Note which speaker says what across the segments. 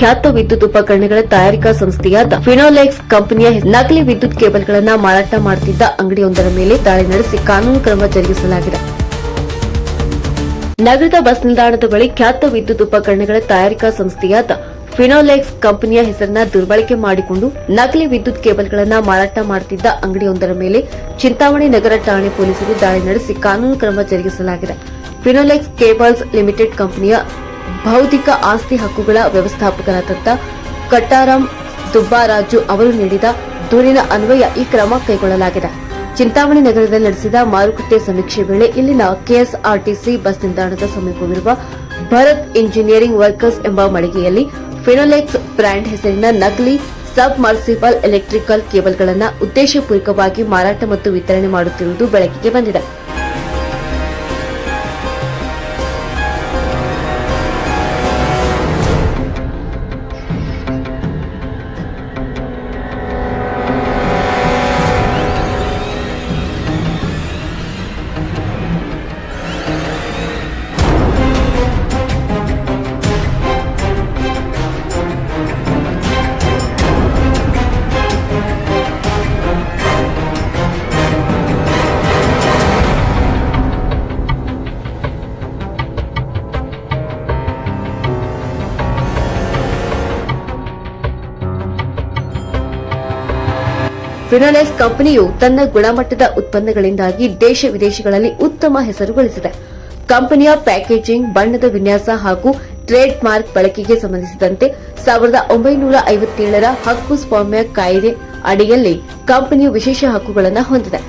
Speaker 1: ಖ್ಯಾತ ವಿದ್ಯುತ್ ಉಪಕರಣಗಳ ತಯಾರಿಕಾ ಸಂಸ್ಥೆಯಾದ ಫಿನೋಲೆಕ್ಸ್ ಕಂಪನಿಯ ನಕಲಿ ವಿದ್ಯುತ್ ಕೇಬಲ್ಗಳನ್ನು ಮಾರಾಟ ಮಾಡುತ್ತಿದ್ದ ಅಂಗಡಿಯೊಂದರ ಮೇಲೆ ದಾಳಿ ನಡೆಸಿ ಕಾನೂನು ಕ್ರಮ ಜರುಗಿಸಲಾಗಿದೆ. ನಗರದ ಬಸ್ ನಿಲ್ದಾಣದ ಬಳಿ ಖ್ಯಾತ ವಿದ್ಯುತ್ ಉಪಕರಣಗಳ ತಯಾರಿಕಾ ಸಂಸ್ಥೆಯಾದ ಫಿನೋಲೆಕ್ಸ್ ಕಂಪನಿಯ ಹೆಸರನ್ನ ದುರ್ಬಳಕೆ ಮಾಡಿಕೊಂಡು ನಕಲಿ ವಿದ್ಯುತ್ ಕೇಬಲ್ಗಳನ್ನು ಮಾರಾಟ ಮಾಡುತ್ತಿದ್ದ ಅಂಗಡಿಯೊಂದರ ಮೇಲೆ ಚಿಂತಾಮಣಿ ನಗರ ಠಾಣೆ ಪೊಲೀಸರು ದಾಳಿ ನಡೆಸಿ ಕಾನೂನು ಕ್ರಮ ಜರುಗಿಸಲಾಗಿದೆ. ಫಿನೋಲೆಕ್ಸ್ ಕೇಬಲ್ಸ್ ಲಿಮಿಟೆಡ್ ಕಂಪನಿಯ ಬೌದ್ಧಿಕ ಆಸ್ತಿ ಹಕ್ಕುಗಳ ವ್ಯವಸ್ಥಾಪಕರಾದ ಕಟ್ಟಾರಾಮ್ ದುಬ್ಬಾರಾಜು ಅವರು ನೀಡಿದ ದೂರಿನ ಅನ್ವಯ ಈ ಕ್ರಮ ಕೈಗೊಳ್ಳಲಾಗಿದೆ. ಚಿಂತಾಮಣಿ ನಗರದಲ್ಲಿ ನಡೆಸಿದ ಮಾರುಕಟ್ಟೆ ಸಮೀಕ್ಷೆ ವೇಳೆ ಇಲ್ಲಿನ ಕೆಎಸ್ಆರ್ಟಿಸಿ ಬಸ್ ನಿಲ್ದಾಣದ ಸಮೀಪವಿರುವ ಭರತ್ ಇಂಜಿನಿಯರಿಂಗ್ ವರ್ಕರ್ಸ್ ಎಂಬ ಮಳಿಗೆಯಲ್ಲಿ ಫಿನೋಲೆಕ್ಸ್ ಬ್ರ್ಯಾಂಡ್ ಹೆಸರಿನ ನಕಲಿ ಸಬ್ ಮರ್ಸಿಬಲ್ ಎಲೆಕ್ಟ್ರಿಕಲ್ ಕೇಬಲ್ಗಳನ್ನು ಉದ್ದೇಶಪೂರ್ವಕವಾಗಿ ಮಾರಾಟ ಮತ್ತು ವಿತರಣೆ ಮಾಡುತ್ತಿರುವುದು ಬೆಳಕಿಗೆ ಬಂದಿದೆ. ಫಿನೋಲೆಕ್ಸ್ ಕಂಪನಿಯು ತನ್ನ ಗುಣಮಟ್ಟದ ಉತ್ಪನ್ನಗಳಿಂದಾಗಿ ದೇಶ ವಿದೇಶಗಳಲ್ಲಿ ಉತ್ತಮ ಹೆಸರು ಗಳಿಸಿದೆ. ಕಂಪನಿಯ ಪ್ಯಾಕೇಜಿಂಗ್, ಬಣ್ಣದ ವಿನ್ಯಾಸ ಹಾಗೂ ಟ್ರೇಡ್ ಮಾರ್ಕ್ ಬಳಕೆಗೆ ಸಂಬಂಧಿಸಿದಂತೆ 1957ರ ಹಕ್ಕುಸ್ವಾಮ್ಯ ಕಾಯ್ದೆ ಅಡಿಯಲ್ಲಿ ಕಂಪನಿಯು ವಿಶೇಷ ಹಕ್ಕುಗಳನ್ನು ಹೊಂದಿದೆ.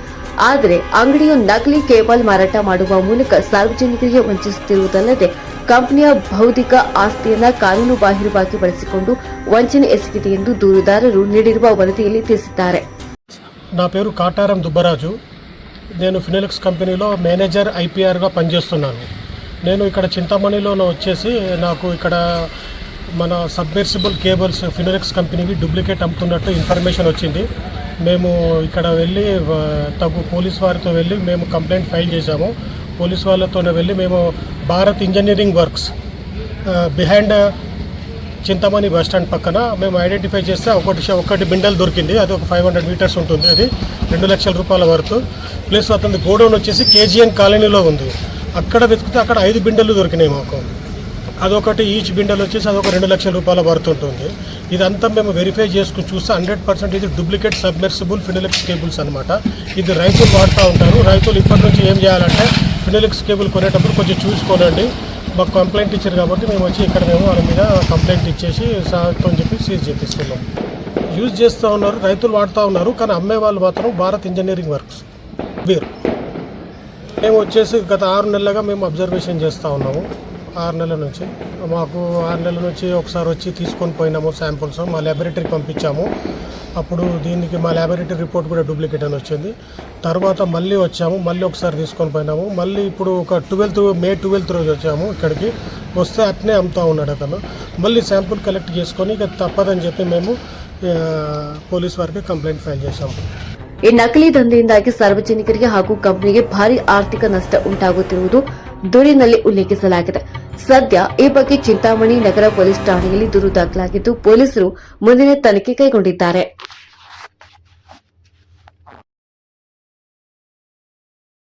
Speaker 1: ಆದರೆ ಅಂಗಡಿಯು ನಕಲಿ ಕೇಬಲ್ ಮಾರಾಟ ಮಾಡುವ ಮೂಲಕ ಸಾರ್ವಜನಿಕರಿಗೆ ವಂಚಿಸುತ್ತಿರುವುದಲ್ಲದೆ ಕಂಪನಿಯ ಬೌದ್ಧಿಕ ಆಸ್ತಿಯನ್ನು ಕಾನೂನು ಬಾಹಿರವಾಗಿ ಬಳಸಿಕೊಂಡು ವಂಚನೆ ಎಸಗಿದೆ ಎಂದು ದೂರುದಾರರು ನೀಡಿರುವ ವರದಿಯಲ್ಲಿ ತಿಳಿಸಿದ್ದಾರೆ.
Speaker 2: నా పేరు కాటారం దుబ్బరాజు. నేను ఫినోలెక్స్ కంపెనీలో మేనేజర్ ఐపీఆర్గా పనిచేస్తున్నాను. నేను ఇక్కడ చింతామణిలో వచ్చేసి నాకు ఇక్కడ మన సబ్మెర్సిబుల్ కేబుల్స్ ఫినోలెక్స్ కంపెనీవి డూప్లికేట్ అమ్ముతున్నట్టు ఇన్ఫర్మేషన్ వచ్చింది. మేము ఇక్కడ వెళ్ళి పోలీస్ వారితో వెళ్ళి మేము కంప్లైంట్ ఫైల్ చేశాము. పోలీస్ వాళ్ళతోనే వెళ్ళి మేము Bharat engineering works behind Chintamani bus stand పక్కన మేము ఐడెంటిఫై చేస్తే ఒకటి బిండల్ దొరికింది. అది ఒక 500 మీటర్స్ ఉంటుంది. అది 2 లక్షల రూపాయల వరకు. ప్లస్ అతని గోడౌన్ వచ్చేసి కేజీఎన్ కాలనీలో ఉంది. అక్కడ వెతికితే అక్కడ 5 బిండలు దొరికినాయి మాకు. అదొకటి ఈచ్ బిండల్ వచ్చేసి అదొక 2 లక్షల రూపాయల వరకు ఉంటుంది. ఇదంతా మేము వెరిఫై చేసుకుని చూస్తే 100% ఇది డూప్లికేట్ సబ్మెర్సిబుల్ ఫినోలెక్స్ కేబుల్స్ అనమాట. ఇది రైతులు వాడుతూ ఉంటారు. రైతులు ఇప్పటి నుంచి ఏం చేయాలంటే ఫినోలెక్స్ కేబుల్ కొనేటప్పుడు కొంచెం చూసుకోనండి. మాకు కంప్లైంట్ ఇచ్చారు కాబట్టి మేము వచ్చి ఇక్కడ మేము వాళ్ళ మీద కంప్లైంట్ ఇచ్చేసి సాగుతో అని చెప్పి సీజ్ చేపిస్తున్నాం. యూజ్ చేస్తూ ఉన్నారు, రైతులు వాడుతూ ఉన్నారు. కానీ అమ్మే వాళ్ళు మాత్రం భారత్ ఇంజనీరింగ్ వర్క్స్ వీరు. మేము వచ్చేసి గత 6 నెలలుగా మేము అబ్జర్వేషన్ చేస్తూ ఉన్నాము. 6 నెలల నుంచి మాకు 6 నెలల నుంచి ఒకసారి వచ్చి తీసుకొని పోయినాము శాంపుల్స్. మా ల్యాబొరేటరీకి పంపించాము. అప్పుడు దీనికి మా ల్యాబొరేటరీ రిపోర్ట్ కూడా డూప్లికేట్ అని వచ్చింది. తర్వాత మళ్ళీ వచ్చాము, మళ్ళీ ఒకసారి తీసుకొని పోయినాము. మళ్ళీ ఇప్పుడు ఒక మే 12th రోజు వచ్చాము ఇక్కడికి. వస్తే అట్నే అమ్ముతూ ఉన్నాడు అతను. మళ్ళీ శాంపుల్ ಕಲೆಕ್ಟ್ చేసుకొని ಇಕ ತಪ್ಪదని చెప్పి మేము ಪೊಲೀಸ್ ವಾರಿಗೆ ಕಂಪ್ಲೇಂಟ್ ಫೈಲ್ చేశాము.
Speaker 1: ಈ ನಕಲಿ ದಂಧೆಯಿಂದಾಗಿ ಸಾರ್ವಜನಿಕರಿಗೆ ಹಾಗೂ ಕಂಪನಿಗೆ ಭಾರಿ ಆರ್ಥಿಕ ನಷ್ಟ ಉಂಟಾಗುತ್ತಿರುವುದು ದೂರಿನಲ್ಲಿ ಉಲ್ಲೇಖಿಸಲಾಗಿದೆ. ಸದ್ಯ ಈ ಬಗ್ಗೆ ಚಿಂತಾಮಣಿ ನಗರ ಪೊಲೀಸ್ ಠಾಣೆಯಲ್ಲಿ ದೂರು ದಾಖಲಾಗಿದ್ದು ಪೊಲೀಸರು ಮುಂದಿನ ತನಿಖೆ ಕೈಗೊಂಡಿದ್ದಾರೆ.